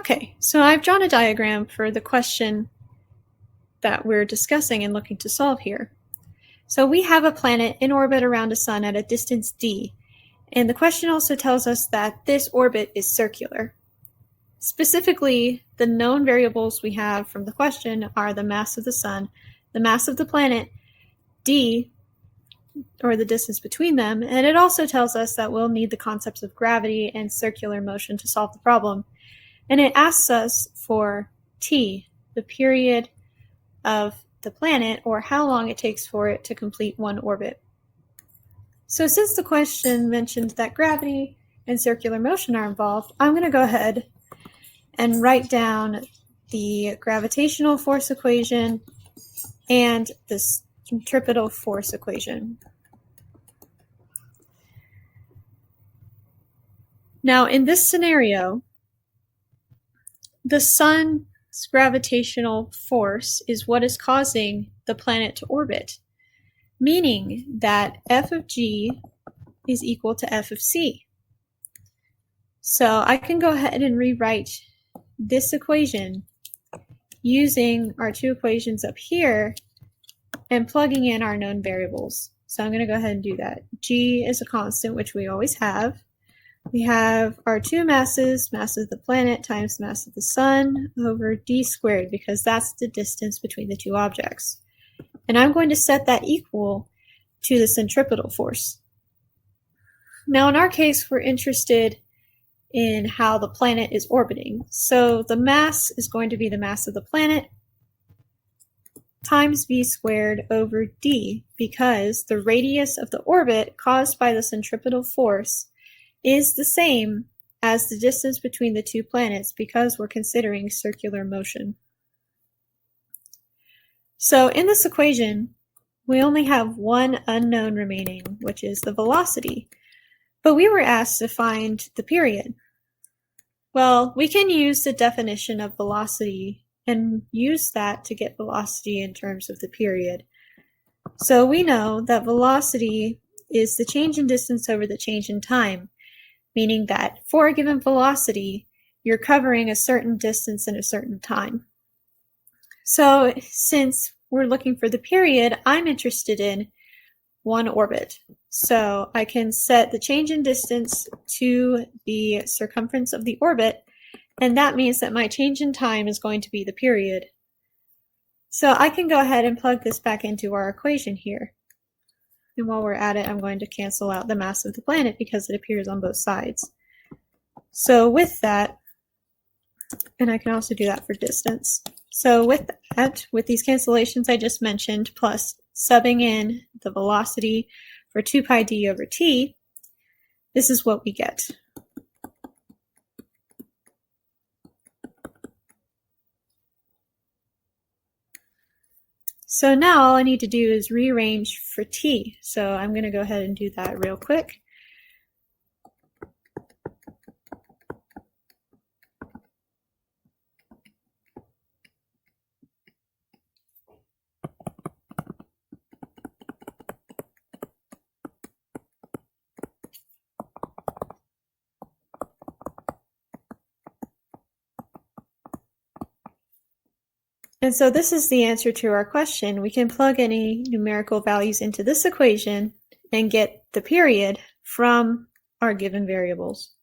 Okay, so I've drawn a diagram for the question that we're discussing and looking to solve here. So we have a planet in orbit around a sun at a distance d, and the question also tells us that this orbit is circular. Specifically, the known variables we have from the question are the mass of the sun, the mass of the planet, d, or the distance between them, and it also tells us that we'll need the concepts of gravity and circular motion to solve the problem. And it asks us for t, the period of the planet, or how long it takes for it to complete one orbit. So since the question mentioned that gravity and circular motion are involved, I'm going to go ahead and write down the gravitational force equation and the centripetal force equation. Now, in this scenario, the sun's gravitational force is what is causing the planet to orbit, meaning that f of g is equal to f of c. So I can go ahead and rewrite this equation using our two equations up here and plugging in our known variables. So I'm going to go ahead and do that. G is a constant, which we always have. We have our two masses, mass of the planet times mass of the sun, over d squared, because that's the distance between the two objects. And I'm going to set that equal to the centripetal force. Now in our case, we're interested in how the planet is orbiting. So the mass is going to be the mass of the planet times v squared over d, because the radius of the orbit caused by the centripetal force is the same as the distance between the two planets, because we're considering circular motion. So in this equation, we only have one unknown remaining, which is the velocity. But we were asked to find the period. Well, we can use the definition of velocity and use that to get velocity in terms of the period. So we know that velocity is the change in distance over the change in time, meaning that for a given velocity, you're covering a certain distance in a certain time. So since we're looking for the period, I'm interested in one orbit. So I can set the change in distance to the circumference of the orbit, and that means that my change in time is going to be the period. So I can go ahead and plug this back into our equation here. And while we're at it, I'm going to cancel out the mass of the planet because it appears on both sides. So with that, and I can also do that for distance. So with that, with these cancellations I just mentioned, plus subbing in the velocity for 2 pi d over t, this is what we get. So now all I need to do is rearrange for t. So I'm going to go ahead and do that real quick. And so this is the answer to our question. We can plug any numerical values into this equation and get the period from our given variables.